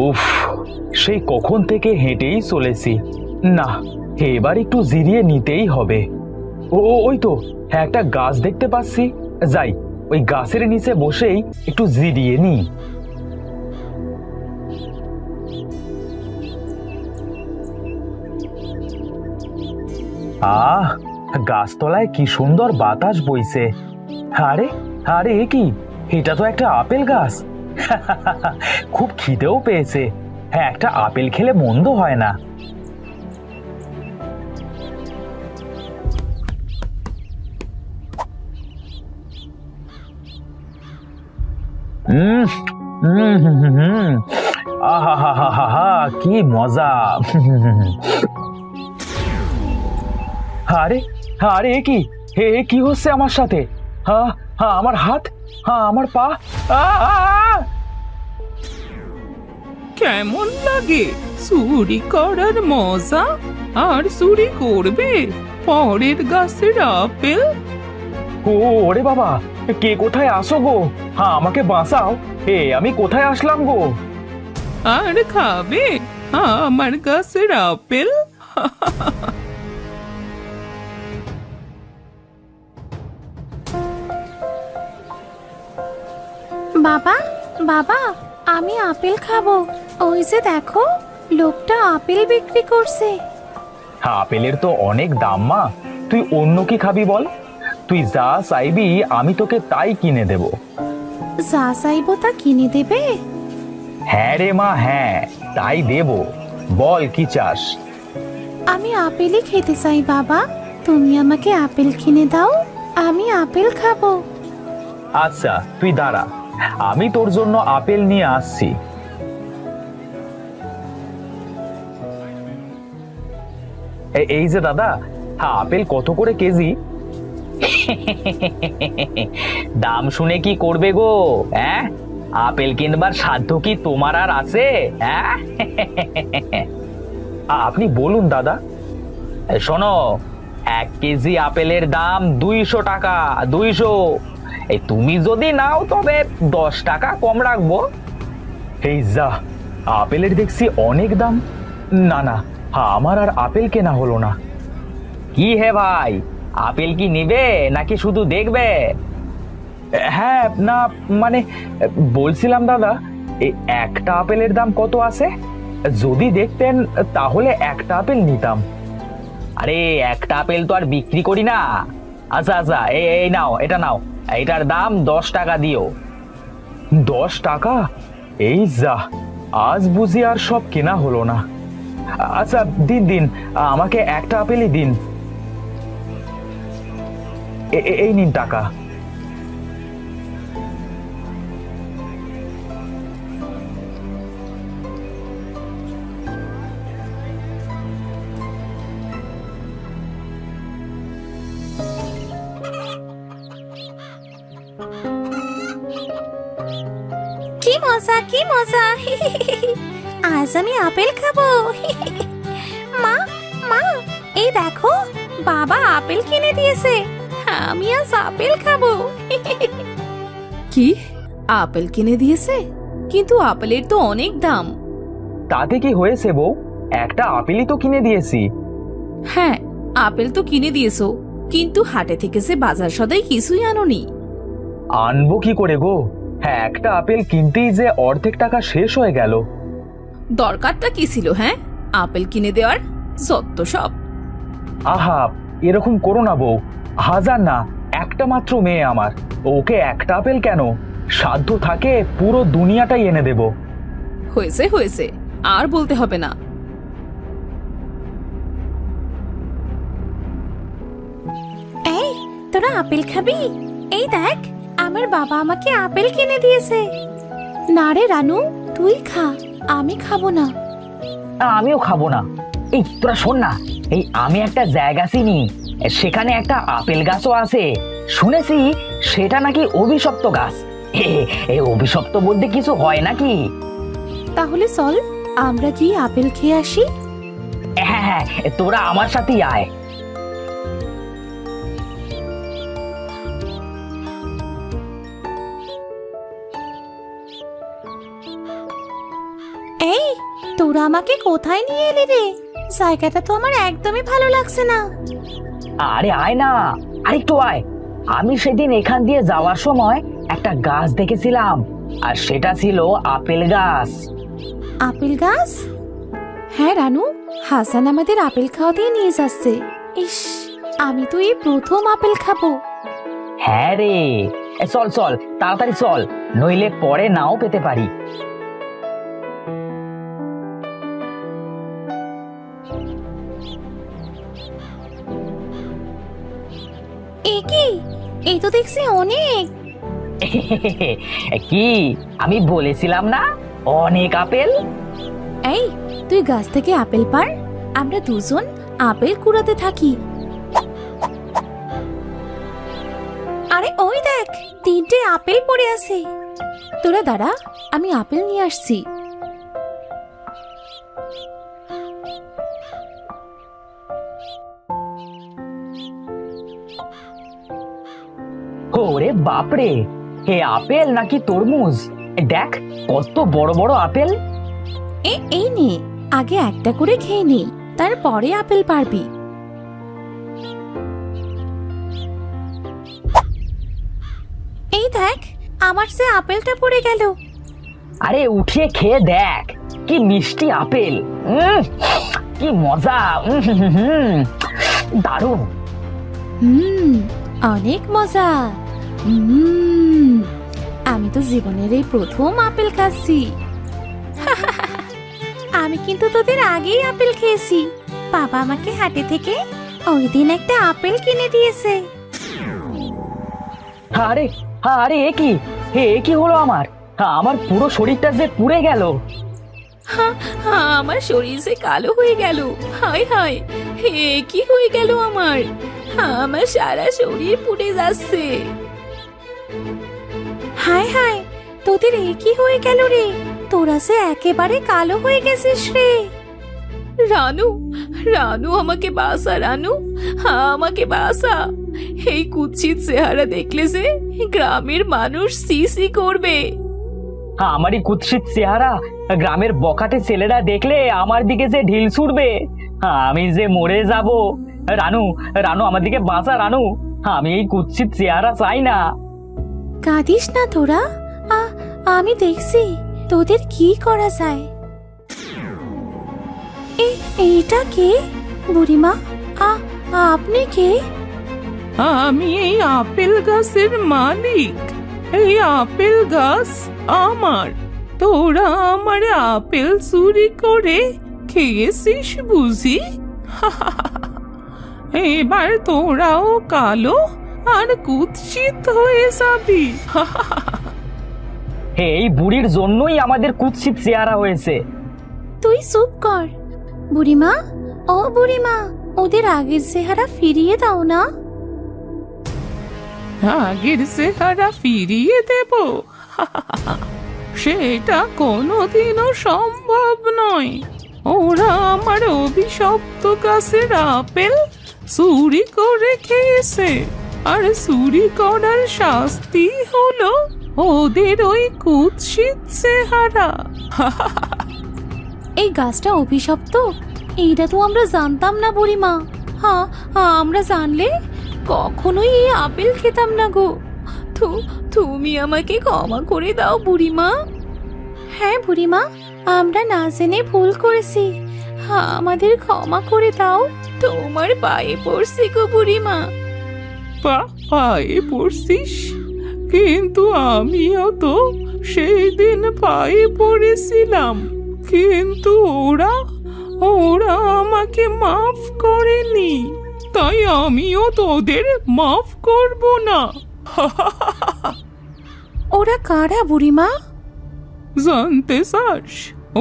উফ, সেই কখন থেকে হেঁটেই চলেছি। না, এবার একটু জিরিয়ে নিতেই হবে। ওই তো একটা গাছ দেখতে পাচ্ছি, যাই ওই গাছের নিচে বসেই একটু জিরিয়ে নিই। আহ, গাছতলায় কি সুন্দর বাতাস বইছে। আরে আরে, এ কি? এটা তো একটা আপেল গাছ। খুব খিদেও পেয়েছে। হ্যাঁ, একটা আপেল খেলে মন্দ হয় না। উম হুম হুম হুম, আহা হা হা হা হা, কি মজা। আরে আরে, এ কি? কি হচ্ছে আমার সাথে? হ্যাঁ হ্যাঁ, আমার হাত, হ্যাঁ আমার পা। আ, আ, আ! কেমন লাগে চুরি করার মজা? আর চুরি করবে পরের গাছের আপেল? ওরে বাবা, কে কোথায় আসো গো? হ্যাঁ, আমাকে বাঁচাও। আমি কোথায় আসলাম গো? আর খাবে আমার গাছের আপেল? বাবা, বাবা, আমি আপেল খাবো। ওই যে দেখো, লোকটা আপেল বিক্রি করছে। হ্যাঁ, আপেলের তো অনেক দাম মা। তুই অন্য কি খাবি বল? তুই যা চাইবি আমি তোকে তাই কিনে দেব। যা চাইবো তা কিনে দেবে? হ্যাঁ রে মা, হ্যাঁ, তাই দেব। বল কি চাস? আমি আপেলই খেতে চাই বাবা। তুমি আমাকে আপেল কিনে দাও, আমি আপেল খাবো। আচ্ছা, তুই দাঁড়া, আমি তোর জন্য আপেল নিয়ে আসছি। এই যে দাদা, হ্যাঁ, আপেল কত করে কেজি? দাম শুনে কি করবে গো? হ্যাঁ, আপেল কিনবার সাধ্য কি তোমার আর আছে? হ্যাঁ, আপনি বলুন দাদা। শোনো, 1 কেজি আপেলের দাম 200 টাকা। 200। এই তুমি যদি নাও তবে 10 টাকা কম রাখবো। এই যা, আপেলের দেখছি অনেক দাম। না না, আমার আর আপেল কেনা হলো না। কি হে ভাই, আপেল কি নিবে নাকি শুধু দেখবে? হ্যাঁ, না মানে বলছিলাম দাদা, এই একটা আপেলের দাম কত আছে? যদি দেখতেন তাহলে একটা আপেল নিতাম। আরে, একটা আপেল তো আর বিক্রি করি না। আচ্ছা আচ্ছা, এই নাও, এটা নাও। এটার দাম 10 টাকা দিও। 10 টাকা? এই যা, আজ বুঝি আর সব কেনা হলো না। আচ্ছা, দিন দিন, আমাকে একটা আপেলই দিন। এই নিন টাকা। কি মজা, কি মজা। আজ আমি আপেল খাবো। মা, মা, এই দেখো, বাবা আপেল কিনে দিয়েছে। আমি আজ আপেল খাবো। কি, আপেল কিনে দিয়েছে? কিন্তু আপেলের তো অনেক দাম। তাতে কি হয়েছে বউ? একটা আপেলই তো কিনে দিয়েছি। হ্যাঁ, আপেল তো কিনে দিয়েছো, কিন্তু হাটে থেকে যে বাজার সদাই কিছুই আনোনি। আনবো কি করে গো? হ্যাঁ, একটা আপেল কিনতেই যে অর্ধেক টাকা শেষ হয়ে গেল। দরকারটা কি ছিল হ্যাঁ আপেল কিনে দেওয়ার? সত্য সব। আহা, এরকম করো না বউ। হাজার না, একটা মাত্র মেয়ে আমার, ওকে একটা আপেল কেন? সাধ্য থাকে পুরো দুনিয়াটাই এনে দেব। হয়েছে হয়েছে, আর বলতে হবে না। এই, তোরা আপেল খাবি? এই দেখ, আমার বাবা আমাকে আপেল কিনে দিয়েছে। না রে রানু, তুই খা, আমি খাবো না। আমিও খাবো না। এই তোরা শোন না, এই আমি একটা জায়গা চিনি, সেখানে একটা আপেল গাছও আছে। শুনেছি সেটা নাকি অভিশপ্ত গাছ। এই অভিশপ্ত বলতে কিছু হয় নাকি? তাহলে চল, আমরা কি আপেল খেয়ে আসি? হ্যাঁ হ্যাঁ, তোরা আমার সাথেই আয়। তোরা আমাকে কোথায় নিয়ে এলি রে? জায়গাটা তো আমার একদমই ভালো লাগছে না। আরে আয় না, আরেকটু আয়। আমি সেদিন এখান দিয়ে যাওয়ার সময় একটা গাছ দেখেছিলাম, আর সেটা ছিল আপেল গাছ। আপেল গাছ? হ্যাঁ রানু, হাসান আমাদের আপেল খাওয়া দিয়ে নিয়ে যাচ্ছে। ইস, আমি তো এই প্রথম আপেল খাবো। হ্যাঁ রে, চল চল তাড়াতাড়ি চল, নইলে পরে নাও পেতে পারি। এ কি? এই তো দেখছি অনেক। কি আমি বলেছিলাম না, অনেক আপেল। এই, তুই গাছ থেকে আপেল পার, আমরা দুজন আপেল কুড়াতে থাকি। আরে ওই দেখ, 3টে আপেল পড়ে আছে। তোরা দাঁড়া, আমি আপেল নিয়ে আসছি। ওরে বাপরে, হে আপেল নাকি তরমুজ? দেখ কত বড় বড় আপেল। এই নে, আগে একটা করে খেয়ে নে, তারপরে আপেল পারবি। এই দেখ, আমার সে আপেলটা পড়ে গেল। আরে উঠিয়ে খেয়ে দেখ, কি মিষ্টি আপেল। কি মজা, দারুণ। অনেক মজা। আমি তো জীবনের এই প্রথম আপেল খাচ্ছি। আমি কিন্তু তোদের আগেই আপেল খেয়েছি। বাবা আমাকে হাটে থেকে ওই দিন একটা আপেল কিনে দিয়েছে। আরে আরে এ কি হলো আমার? আমার পুরো শরীরটা যে পুড়ে গেল। আমার শরীর যে কালো হয়ে গেল। হায় হায়, কি হয়ে গেল আমার? আমার সারা শরীর পুড়ে যাচ্ছে। হায় হায়, তোদের এ কি হয়ে গেল রে? তোরা যে একেবারে কালো হয়ে গেছিস রে। রানু, রানু আমাকে বাঁচা, রানু আমাকে বাঁচা। এই কুৎসিত চেহারা দেখলে যে গ্রামের মানুষ সি করবে। আমারই কুৎসিত চেহারা গ্রামের বখাটে ছেলেরা দেখলে আমার দিকে যে ঢিল ছুড়বে, আমি যে মরে যাব। রানু, রানু আমার দিকে বাঁচা রানু, আমি এই কুৎসিত চেহারা চাই না। কাঁদিস না তোরা, আমি দেখছি তোদের কি করা যায়। এইটা কে বুড়িমা? আপনি কে? আমি এই আপেল গাছের মালিক। এই আপেল গাছ আমার। তোরা আমার আপেল চুরি করে খেয়েছিস বুঝি? এবার তোরাও কালো আর কুৎসিত হয়ে যাবি। এই বুড়ির জন্যই আমাদের কুৎসিত চেহারা হয়েছে। তুই চুপ কর বুড়িমা। ও বুড়িমা, ওদের আগের চেহারা ফিরিয়ে দাও না। আগের চেহারা ফিরিয়ে দেব? সেটা কোনোদিনও সম্ভব নয়। ওরা আমার অভিশপ্ত গাছের আপেল চুরি করে খেয়েছে, আর চুরি করার শাস্তি হলো ওদের ওই কুৎসিত চেহারা। এই গাছটা অভিশপ্ত, এইটা তো আমরা জানতাম না বুড়িমা। আমরা জানলে কখনোই এই আপেল খেতাম না গো। তুমি আমাকে ক্ষমা করে দাও বুড়িমা। হ্যাঁ বুড়িমা, আমরা না জেনে ভুল করেছি, আমাদের ক্ষমা করে দাও। তোমার পায়ে পড়ছি গো বুড়িমা। পায়ে পড়ছিস? কিন্তু আমিও তো সেই দিন পায়ে পড়েছিলাম, কিন্তু ওরা আমাকে মাফ করেনি, তাই আমিও তোদের মাফ করব না। ওরা কারা বুড়িমা? জানতে চাস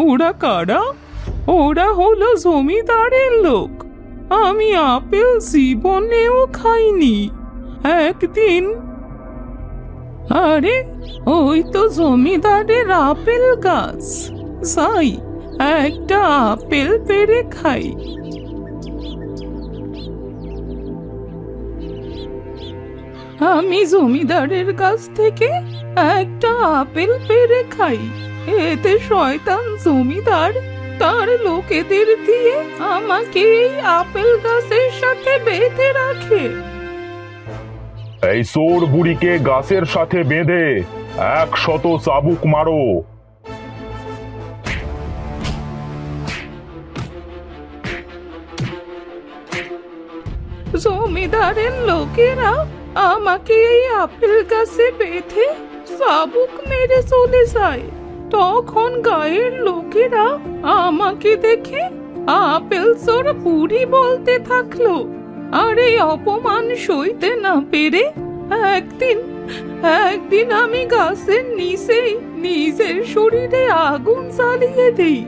ওরা কারা? ওরা হলো জমিদারের লোক। আমি আপেল জীবনেও খাইনি। একদিন, আরে ওই তো জমিদারের আপেল গাছ, যাই একটা আপেল পেড়ে খাই। আমি জমিদারের কাছ থেকে একটা আপেল পেড়ে খাই, এতে শয়তান জমিদার তার লোকেদের দিয়ে আমাকে এই আপেল গাছের সাথে বেঁধে রাখে। এই সোর বুড়িকে গাছের সাথে বেঁধে 100 চাবুক মারো। জমিদারের লোকেরা আমাকে এই আপেল গাছে বেঁধে চাবুক মেরে চলে যায়। তখন গায়ের লোকেরা আমাকে দেখে আপেল চোর বুড়ি বলতে থাকলো। আর এই অপমান সইতে না পেরে একদিন আমি গাছের নিচেই নিজের শরীরে আগুন জ্বালিয়ে দিই।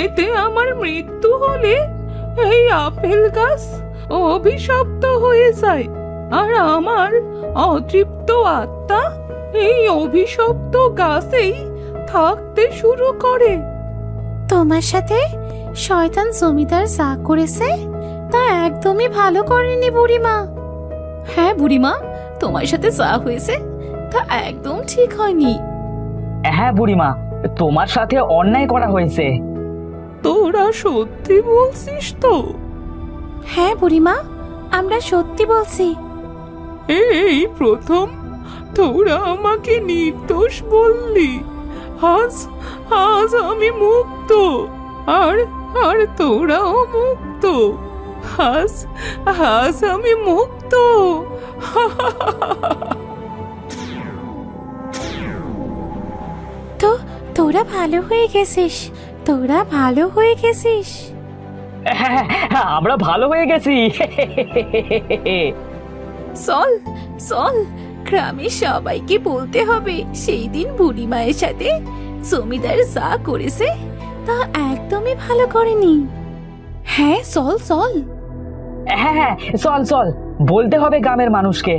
এতে আমার মৃত্যু হলে এই আপেল গাছ অভিশপ্ত হয়ে যায়, আর আমার অতৃপ্ত আত্মা এই অভিশপ্ত গাছেই থাকতে শুরু করে। তোমার সাথে শয়তান জমিদার যা করেছে তা একদমই ভালো করেনি বুড়িমা। হ্যাঁ বুড়িমা, তোমার সাথে যা হয়েছে তা একদম ঠিক হয়নি। হ্যাঁ বুড়িমা, তোমার সাথে অন্যায় করা হয়েছে। তোরা সত্যি বলছিস তো? হ্যাঁ বুড়িমা, আমরা সত্যি বলছি। এই প্রথম তোরা আমাকে নির্দোষ বললি। আজ আমি মুক্ত, আর তোরাও মুক্ত। আজ আমি মুক্ত। তো তোরা ভালো হয়ে গেছিস, তোরা ভালো হয়ে গেছিস। হ্যাঁ, আমরা ভালো হয়ে গেছি। চল চল, গ্রামের সবাইকে বলতে হবে সেই দিন বুড়ি মায়ের সাথে জমিদার যা করেছে তা একদমই ভালো করেনি। হ্যাঁ চল চল। হ্যাঁ, চল চল, বলতে হবে গ্রামের মানুষকে।